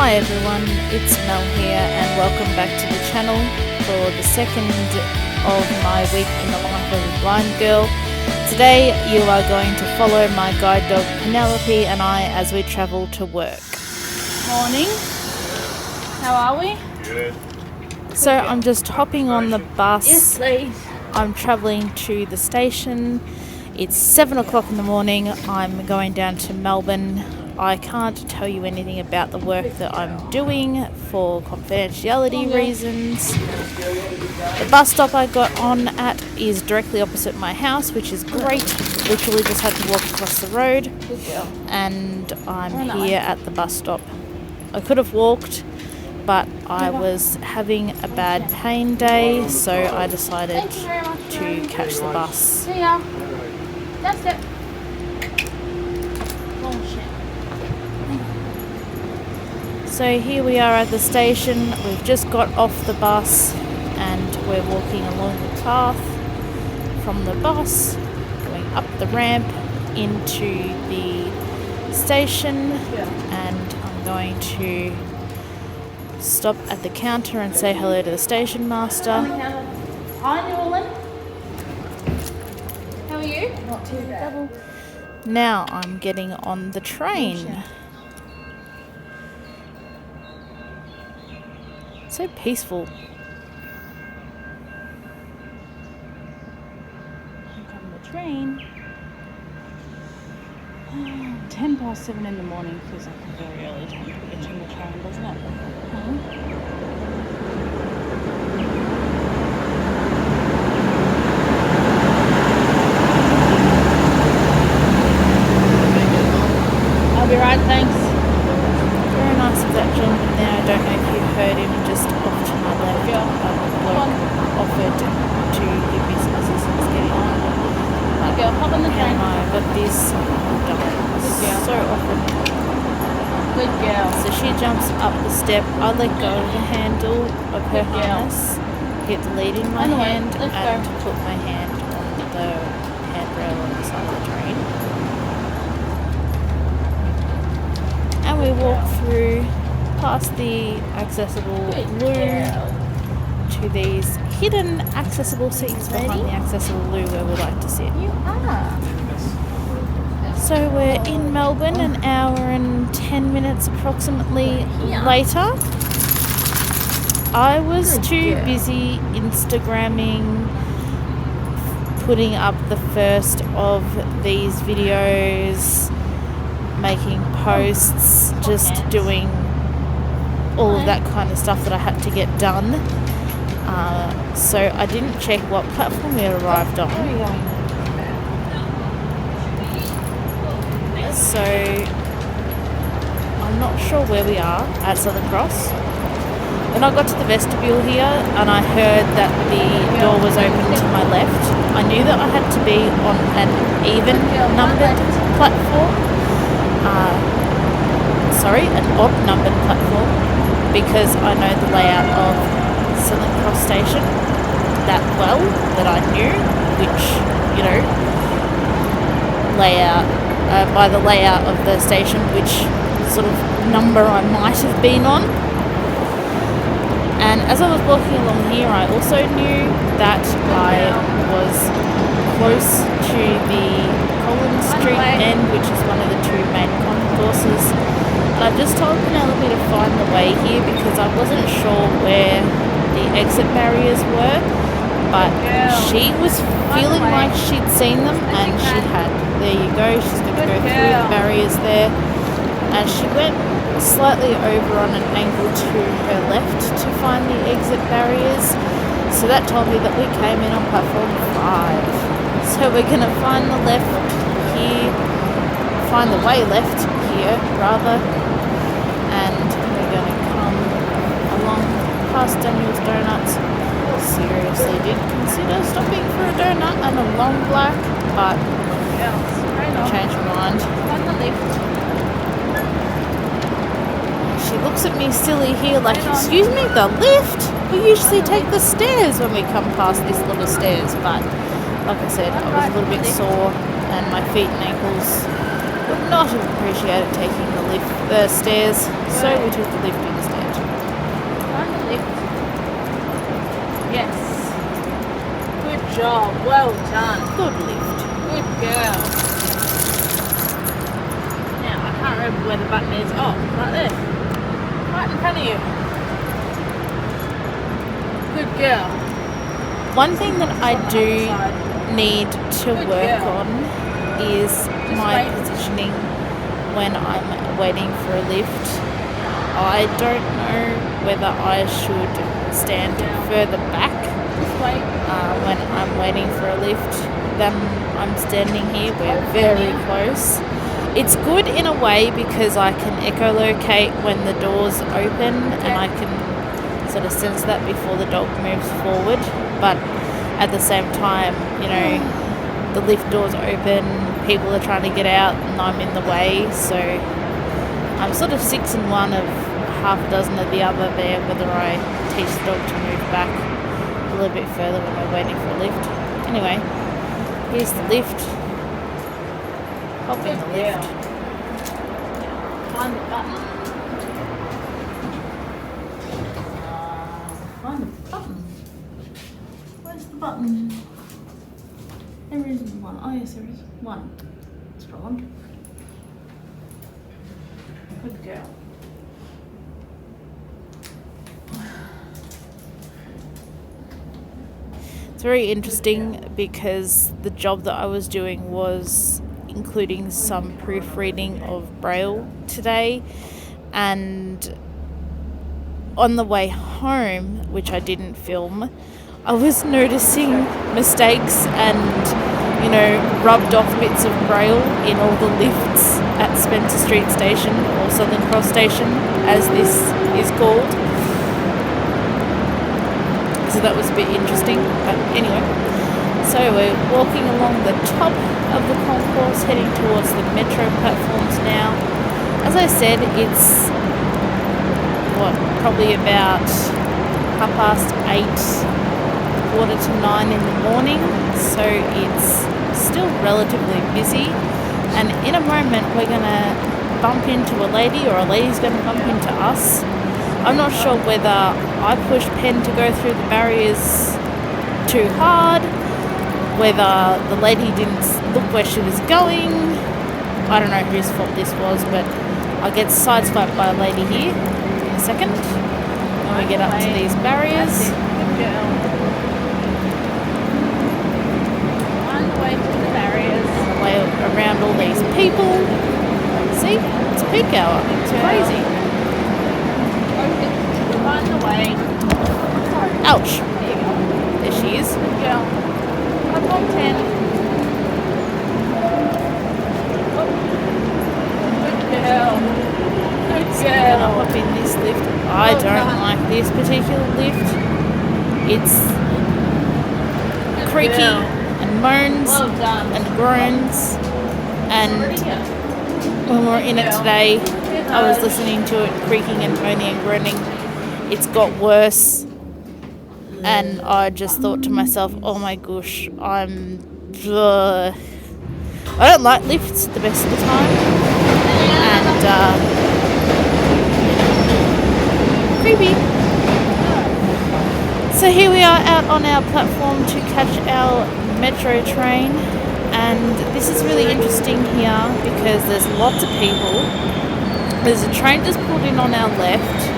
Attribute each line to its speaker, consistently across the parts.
Speaker 1: Hi everyone, it's Mel here and welcome back to the channel for the second of my week in the life of a blind girl. Today you are going to follow my guide dog Penelope and I as we travel to work.
Speaker 2: Morning. How are we?
Speaker 3: Good.
Speaker 1: So I'm just hopping on the bus.
Speaker 2: Yes, please.
Speaker 1: I'm travelling to the station. It's 7 o'clock in the morning. I'm going down to Melbourne. I can't tell you anything about the work that I'm doing for confidentiality reasons. The bus stop I got on at is directly opposite my house, which is great. Literally just had to walk across the road, and I'm here at the bus stop. I could have walked, but I was having a bad pain day, so I decided to catch the bus.
Speaker 2: See ya. That's it.
Speaker 1: So here we are at the station. We've just got off the bus and we're walking along the path from the bus, going up the ramp into the station, and I'm going to stop at the counter and say hello to the station master.
Speaker 2: Hi, Newland. How are you?
Speaker 4: Not too bad.
Speaker 1: Now I'm getting on the train. So peaceful.
Speaker 2: Here comes the train. 7:10 in the morning feels like a very early time to be getting the train, doesn't it? I'll be right, thanks.
Speaker 1: Very nice of that gentleman there. I don't know if you heard him just off to my left. A bloke offered to give me some assistance getting on.
Speaker 2: Good girl, hop on the train.
Speaker 1: No, but this so often.
Speaker 2: Good girl.
Speaker 1: So she jumps up the step. I let go of the handle of her harness, get the lead in my hand, and put my hand on the handrail on the side of the train. And we walk through past the accessible loo to these hidden accessible seats behind the accessible loo where we like to sit.
Speaker 2: You are.
Speaker 1: So we're in Melbourne an hour and 10 minutes approximately later. I was too busy Instagramming, putting up the first of these videos, making posts, just doing all of that kind of stuff that I had to get done. So I didn't check what platform we arrived on. So I'm not sure where we are at Southern Cross. When I got to the vestibule here and I heard that the door was open to my left, I knew that I had to be on an even numbered platform. An odd numbered platform, because I know the layout of Southern Cross Station that well, that I knew which, layout, by the layout of the station, which sort of number I might have been on. And as I was walking along here, I also knew that I was close to the Collins Street end, which is one of the two main concourses. I just told Penelope to find the way here because I wasn't sure where the exit barriers were, but she was feeling like she'd seen them, and she had. There you go, she's going to go through the barriers there, and she went slightly over on an angle to her left to find the exit barriers, so that told me that we came in on platform 5. So we're going to find the way left here rather, and we're going to come along past Daniel's Donuts. Seriously did consider stopping for a donut and a long black, but I changed my mind.
Speaker 2: On the lift.
Speaker 1: She looks at me silly here like, excuse me, the lift? We usually take the stairs when we come past these little stairs, but like I said, I was a little bit sore and my feet and ankles would not have appreciated taking the stairs, so we took the lift instead.
Speaker 2: Find the lift. Yes. Good job. Well done.
Speaker 1: Good lift.
Speaker 2: Good girl. Now, I can't remember where the button is. Oh, right there. Right in front of you. Good girl.
Speaker 1: One thing that I do need to
Speaker 2: Good
Speaker 1: work
Speaker 2: girl.
Speaker 1: on is my
Speaker 2: wait.
Speaker 1: positioning when I'm waiting for a lift. I don't know whether I should stand further back
Speaker 2: Just wait.
Speaker 1: when I'm waiting for a lift than I'm standing here. We're very close. It's good in a way because I can echolocate when the doors open and I can sort of sense that before the dog moves forward. But at the same time, you know, the lift doors open, people are trying to get out and I'm in the way. So I'm sort of 6 in one of half a dozen of the other there, whether I teach the dog to move back a little bit further when we're waiting for a lift. Anyway, here's the lift. Hop in the lift.
Speaker 2: Find the button.
Speaker 1: Find the button. Where's the button? There isn't one. Oh yes, there is one. It's wrong. Good girl. It's very interesting because the job that I was doing was including some proofreading of Braille today, and on the way home, which I didn't film, I was noticing mistakes and, you know, rubbed off bits of Braille in all the lifts at Spencer Street Station, or Southern Cross Station as this is called. So that was a bit interesting, but anyway. So we're walking along the top of the concourse, heading towards the metro platforms now. As I said, it's probably about 8:30, 8:45 in the morning, so it's still relatively busy. And in a moment we're gonna bump into a lady, or a lady's gonna bump into us. I'm not sure whether I pushed Pen to go through the barriers too hard, whether the lady didn't look where she was going. I don't know whose fault this was, but I'll get sideswiped by a lady here in a second when we get up to these barriers.
Speaker 2: Good girl. Find the way to the barriers.
Speaker 1: On the way around all these people. See? It's peak hour. It's crazy.
Speaker 2: Find the way.
Speaker 1: Ouch.
Speaker 2: There you go.
Speaker 1: There she is.
Speaker 2: Good girl. Up on 10. Good girl. Good
Speaker 1: So we're gonna
Speaker 2: girl.
Speaker 1: hop in this lift. I
Speaker 2: Well
Speaker 1: don't
Speaker 2: done.
Speaker 1: like this particular lift. It's
Speaker 2: Good
Speaker 1: creaky
Speaker 2: girl.
Speaker 1: and moans
Speaker 2: Well done.
Speaker 1: and groans, and
Speaker 2: Already here.
Speaker 1: when we were in it today, I was listening to it creaking and moaning and groaning. It's got worse, and I just thought to myself, oh my gosh, I don't like lifts the best of the time, and creepy. So here we are out on our platform to catch our metro train, and this is really interesting here because there's lots of people. There's a train just pulled in on our left,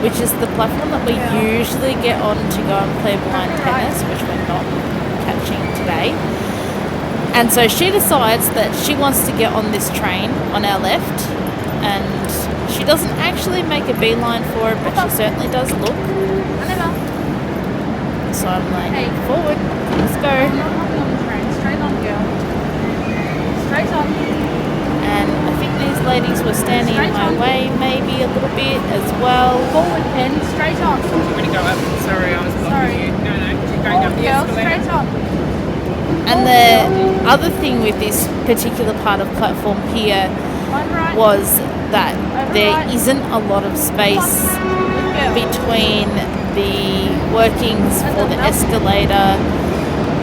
Speaker 1: which is the platform that we usually get on to go and play blind tennis, which we're not catching today. And so she decides that she wants to get on this train on our left, and she doesn't actually make a beeline for it, but she certainly does look. So I'm like,
Speaker 2: Hey.
Speaker 1: forward, let's
Speaker 2: I'm
Speaker 1: go.
Speaker 2: not hopping on the train. Straight on, girl. Straight on.
Speaker 1: And I think these ladies were standing in my way maybe a little bit as well.
Speaker 2: Forward, Pen. Straight on.
Speaker 3: I'm going to go up. Sorry, I was blocking
Speaker 2: Sorry.
Speaker 3: you. No, keep going up
Speaker 2: Forward,
Speaker 3: the
Speaker 2: girl.
Speaker 3: escalator.
Speaker 2: Straight on.
Speaker 1: And the other thing with this particular part of platform here
Speaker 2: One right.
Speaker 1: was that there isn't a lot of space
Speaker 2: Good girl.
Speaker 1: between the workings for the escalator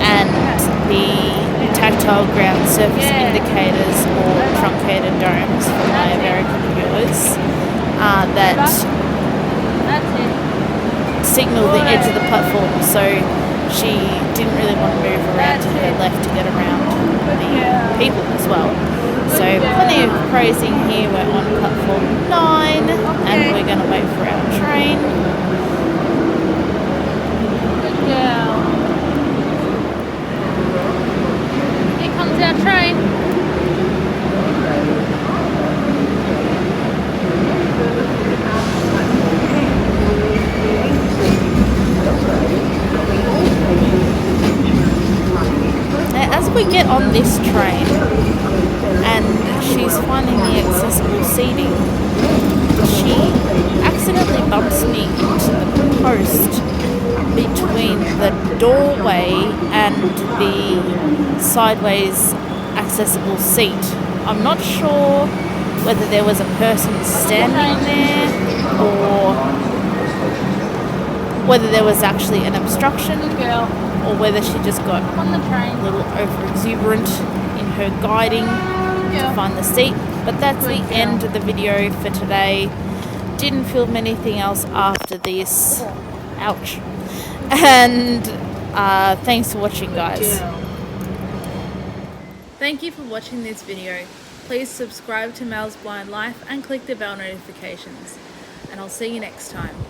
Speaker 1: and the tactile ground surface indicators or truncated domes for my American viewers that signal the edge of the platform, so she didn't really want to move around to her left to get around the people as well. So plenty of praising here. We're on platform 9 and we're going to wait for our train.
Speaker 2: Good girl. Here comes our train.
Speaker 1: As we get on this train and she's finding the accessible seating, she accidentally bumps me into the post between the doorway and the sideways accessible seat. I'm not sure whether there was a person standing there or whether there was actually an obstruction, or whether she just got a little over-exuberant in her guiding to find the seat. But that's the end of the video for today. Didn't film anything else after this. Ouch. And thanks for watching, guys. Thank you for watching this video. Please subscribe to Mel's Blind Life and click the bell notifications. And I'll see you next time.